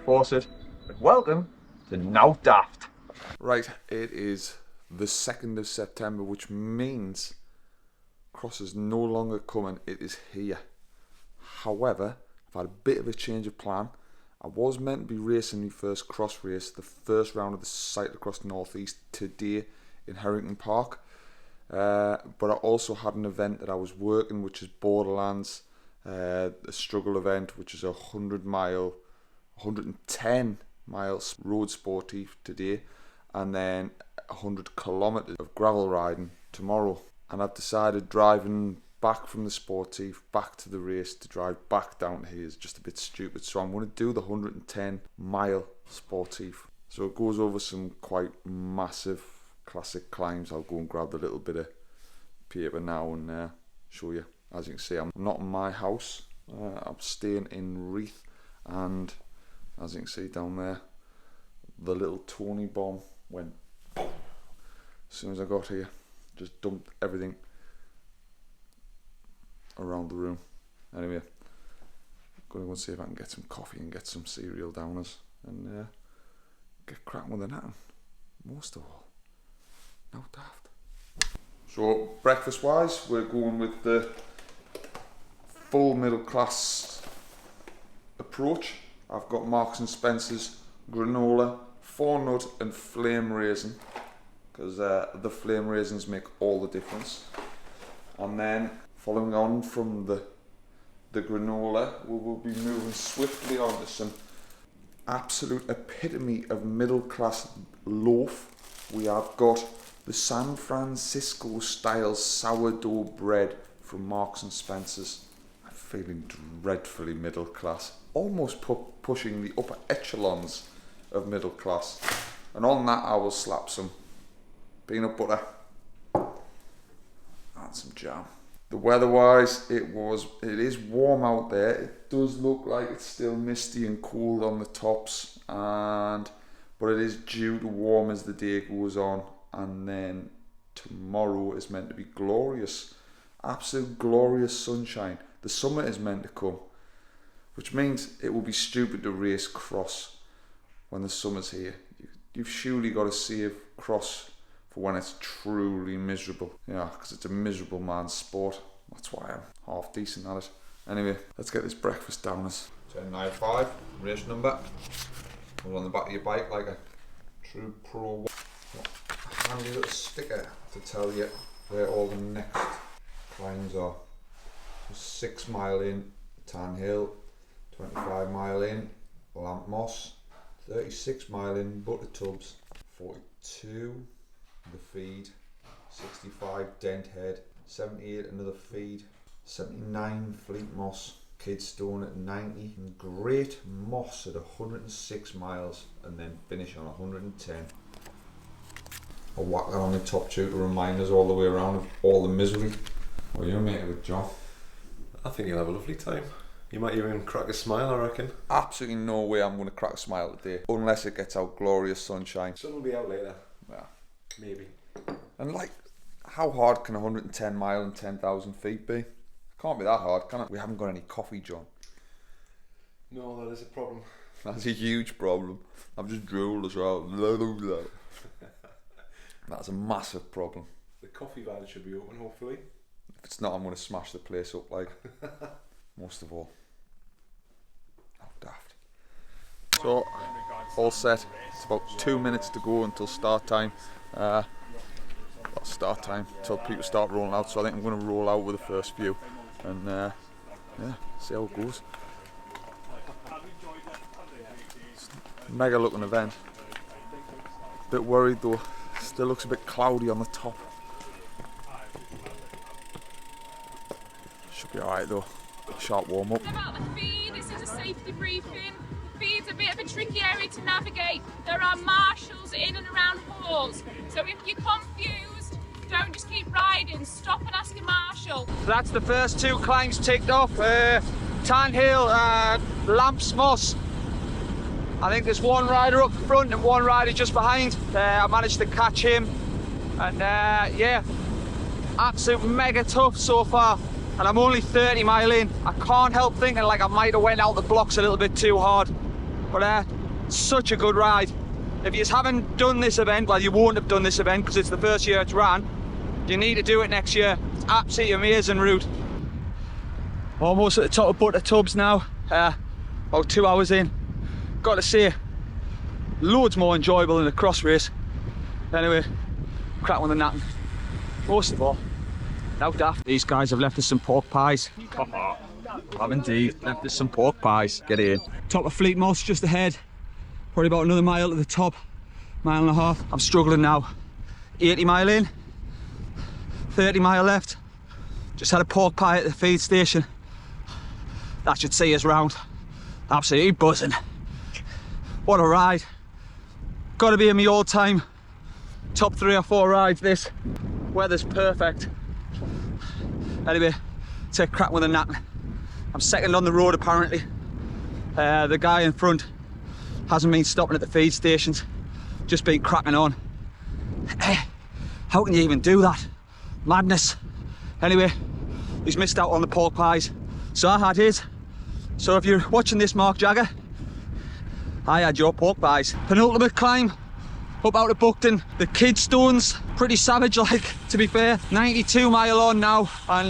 Fawcett, and welcome to Now Daft. Right, it is the 2nd of September, which means cross is no longer coming, it is here. However, I've had a bit of a change of plan. I was meant to be racing my first cross race, the first round of the Cyclocross North East today in Harrington Park. But I also had an event that I was working, which is Borderlands, a struggle event, which is a 110 miles road sportive today, and then 100 kilometres of gravel riding tomorrow. And I've decided driving back from the sportive back to the race to drive back down here is just a bit stupid, so I'm going to do the 110 mile sportive. So it goes over some quite massive classic climbs. I'll go and grab the little bit of paper now and show you. As you can see, I'm not in my house, I'm staying in Reeth, and as you can see down there, the little Tony bomb went as soon as I got here. Just dumped everything around the room. Anyway, I'm going to go and see if I can get some coffee and get some cereal downers and get cracking with the natin. Most of all, Now Daft. So breakfast wise, we're going with the full middle class approach. I've got Marks and Spencer's granola, 4-nut and flame raisin, because the flame raisins make all the difference. And then following on from the granola, we will be moving swiftly on to some absolute epitome of middle class loaf. We have got the San Francisco style sourdough bread from Marks and Spencer's. I'm feeling dreadfully middle class, almost pushing the upper echelons of middle class. And on that I will slap some peanut butter and some jam. The weather-wise, it is warm out there. It does look like it's still misty and cold on the tops, but it is due to warm as the day goes on. And then tomorrow is meant to be glorious, absolute glorious sunshine. The summer is meant to come, which means it will be stupid to race cross when the summer's here. You've surely got to save cross for when it's truly miserable. Yeah, because it's a miserable man's sport. That's why I'm half decent at it. Anyway, let's get this breakfast downers. 1095, race number. Hold on the back of your bike like a true pro. A handy little sticker to tell you where all the next climbs are. 6 mile in, Tan Hill. 25 mile in, Lamp Moss. 36 mile in, Butter Tubs. 42, the feed. 65, Dent Head. 78, another feed. 79, Fleet Moss. Kidstone at 90, and Great Moss at 106 miles, and then finish on 110. I'll whack that on the top tube to remind us all the way around of all the misery. What are you making of it, John? I think you'll have a lovely time. You might even crack a smile, I reckon. Absolutely no way I'm going to crack a smile today, unless it gets out glorious sunshine. Sun will be out later. Yeah. Maybe. And like, how hard can 110 mile and 10,000 feet be? Can't be that hard, can it? We haven't got any coffee, John. No, that is a problem. That's a huge problem. I've just drooled as well. That's a massive problem. The coffee van should be open, hopefully. If it's not, I'm going to smash the place up, like. Most of all. Oh, daft. So, all set. It's about 2 minutes to go until start time. Start time until people start rolling out. So I think I'm going to roll out with the first few. And yeah, see how it goes. Mega looking event. Bit worried though, still looks a bit cloudy on the top. Should be alright though, sharp warm up. About the feed, this is a safety briefing. The feed's a bit of a tricky area to navigate. There are marshals in and around halls, so if you're confused, don't just keep riding, stop and ask a marshal. So that's the first 2 climbs ticked off. Tan Hill, Lamps Moss. I think there's one rider up front and one rider just behind. I managed to catch him. And yeah, absolute mega tough so far. And I'm only 30 mile in. I can't help thinking like I might have went out the blocks a little bit too hard. But such a good ride. If you haven't done this event, well, you won't have done this event because it's the first year it's ran. You need to do it next year. It's absolutely amazing route. Almost at the top of Butter Tubs now. About 2 hours in. Got to say, loads more enjoyable than a cross race. Anyway, crack on the napping. Most of all, now daft. These guys have left us some pork pies. Have indeed left us some pork pies. Get in. Top of Fleet Moss just ahead. Probably about another mile to the top. Mile and a half. I'm struggling now. 80 mile in. 30 mile left. Just had a pork pie at the feed station. That should see us round. Absolutely buzzing. What a ride. Got to be in my all-time top 3 or 4 rides this. Weather's perfect. Anyway, take crack with a nap. I'm second on the road apparently. The guy in front hasn't been stopping at the feed stations, just been cracking on. How can you even do that? Madness. Anyway, he's missed out on the pork pies, so I had his. So if you're watching this, Mark Jagger, I had your pork pies. Penultimate climb up out of Buckton. The Kidstone's pretty savage, like, to be fair. 92 mile on now, and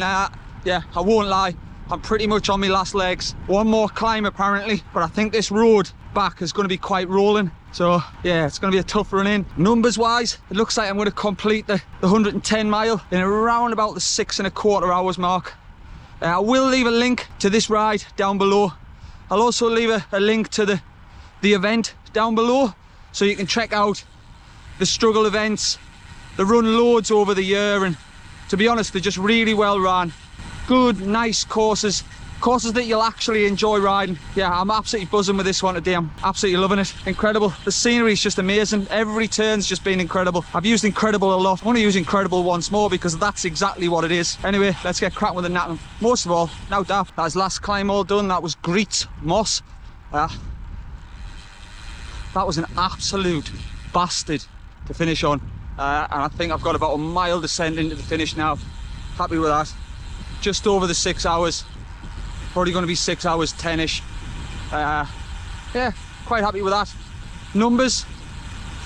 yeah, I won't lie, I'm pretty much on my last legs. One more climb apparently, but I think this road back is going to be quite rolling. So yeah, it's going to be a tough run in. Numbers wise, it looks like I'm going to complete the 110 mile in around about the 6.25 hours mark. I will leave a link to this ride down below. I'll also leave a link to the event down below, so you can check out the struggle events. They run loads over the year, and to be honest, they're just really well run. Good, nice courses that you'll actually enjoy riding. Yeah, I'm absolutely buzzing with this one today. I'm absolutely loving it. Incredible. The scenery is just amazing. Every turn's just been incredible. I've used incredible a lot. I want to use incredible once more because that's exactly what it is. Anyway, let's get cracking with the napping. Most of all, now daft. That's last climb all done. That was Greet Moss. That was an absolute bastard to finish on. And I think I've got about a mile descent into the finish now. Happy with that. Just over the 6 hours. Probably going to be 6 hours 10ish. Yeah, quite happy with that. Numbers,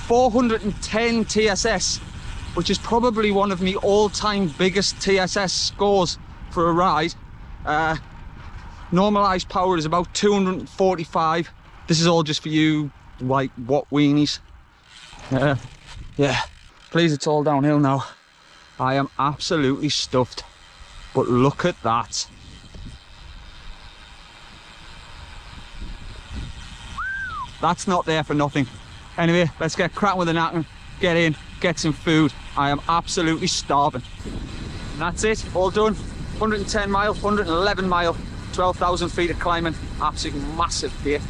410 TSS, which is probably one of my all-time biggest TSS scores for a ride. Normalised power is about 245. This is all just for you, like, what weenies. Yeah, please, it's all downhill now. I am absolutely stuffed, but look at that. That's not there for nothing. Anyway, let's get cracking with the napping, get in, get some food. I am absolutely starving. And that's it, all done. 110 mile, 111 mile, 12,000 feet of climbing. Absolutely massive day.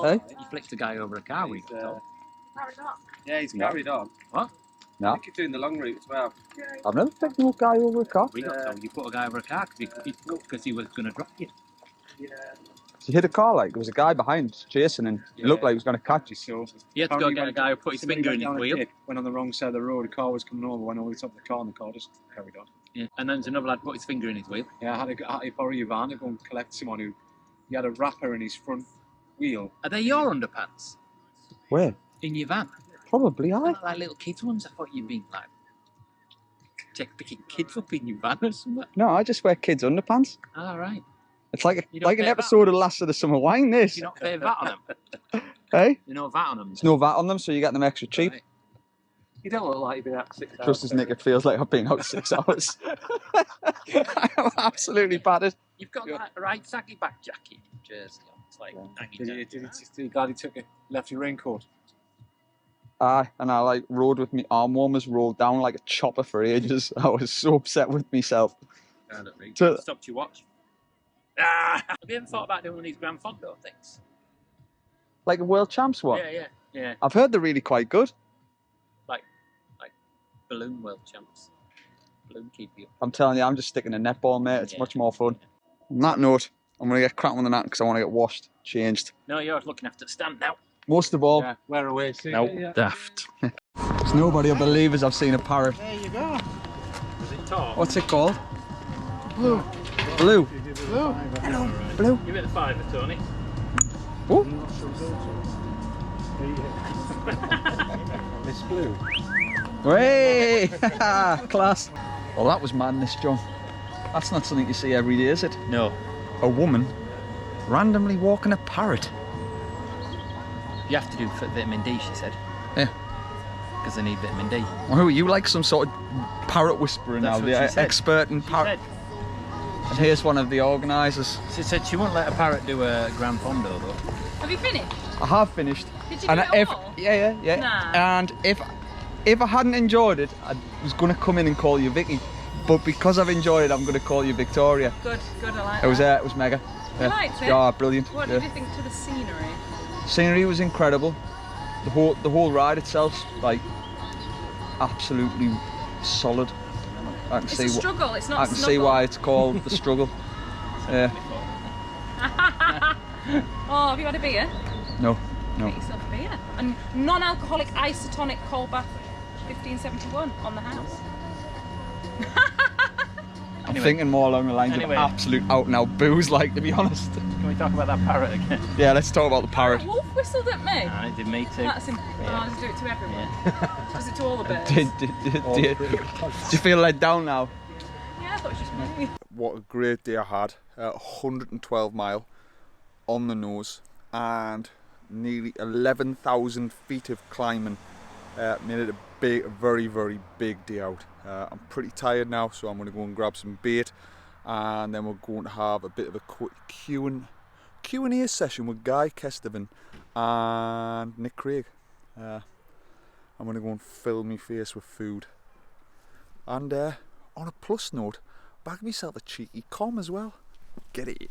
Hey? You flicked a guy over a car week ago. Yeah, he's carried on. What? I think he's doing the long route as well. I've never picked no guy over a car. We got told you put a guy over a car because he was going to drop you. Yeah. So you hit a car, like, there was a guy behind chasing and it looked like he was going to catch you. So You had to go get a guy who put his finger in his wheel. Went on the wrong side of the road, a car was coming over, went over the top of the car and the car just carried on. Yeah. And then there's another lad put his finger in his wheel. Yeah, I had to borrow your van to go and collect someone who he had a wrapper in his front wheel. Are they your underpants? Where? In your van? Probably, They're not like little kids ones. I thought you'd been like picking kids up in your van or something. No, I just wear kids' underpants. All right. It's like You don't an pay episode of Last of the Summer Wine, this. You not pay VAT on them. Hey? You know VAT on them. There's no VAT on them, so you get them extra cheap. Right. You don't look like you've been out 6 hours. Just as Nick, it feels like I've been out 6 hours. I am absolutely battered. You've got like a right saggy back jacket jersey on. It's like hanging down. Did you glad he left your raincoat? Aye, and I like rode with me arm warmers rolled down like a chopper for ages. I was so upset with myself. I don't think. So- Stopped your watch. Have you ever thought about doing one of these Grand Fondo things? Like a World Champs one. Yeah. I've heard they're really quite good. Like balloon world champs. Blue keep you. I'm telling you, I'm just sticking a netball, mate. It's much more fun. On that note, I'm going to get cracking with the net because I want to get washed, changed. No, you're looking after the stand now. Most of all, Yeah, we're away soon. No. daft. There's nobody will believe us I've seen a parrot. There you go. Was it tall? What's it called? Blue. Blue. Blue. Hello, Blue. Give it a 5, Tony. Oh. Miss Blue. Hey! Class. Well, that was madness, John. That's not something you see every day, is it? No. A woman randomly walking a parrot. You have to do vitamin D, she said. Yeah. Because they need vitamin D. Well, who are you, like some sort of parrot whisperer now? That's The what she said. expert in She parrot. said. And here's one of the organisers. She said she won't let a parrot do a Grand Fondo though. Have you finished? I have finished. Did you And do it if all? yeah. Nah. And if I hadn't enjoyed it, I was going to come in and call you Vicky. But because I've enjoyed it, I'm going to call you Victoria. Good, I like It was that. it was mega. You liked it? Yeah, brilliant. What yeah. did you think to the scenery? Scenery was incredible. The whole ride itself's like absolutely solid. I can It's see a struggle, it's not I a can see snuggle. why it's called the struggle. Yeah. Oh, have you had a beer? No. Get yourself a beer. And non-alcoholic isotonic cold bath 1571 on the house. I'm thinking more along the lines Anyway. of absolute out and out booze, like, to be honest. Can we talk about that parrot again? Yeah, let's talk about the parrot. Wolf whistled at me. It did me too. That's him. Yeah. I'll just do it to everyone. Yeah. Does it to all the birds? Do you feel let down now? Yeah, I thought it was just me. What a great day I had. 112 mile on the nose and nearly 11,000 feet of climbing. Made it a very, very big day out. I'm pretty tired now, so I'm going to go and grab some bait, and then we're going to have a bit of a quick Q&A session with Guy Kestevan and Nick Craig. I'm going to go and fill my face with food. And on a plus note, bag myself a cheeky com as well. Get it in.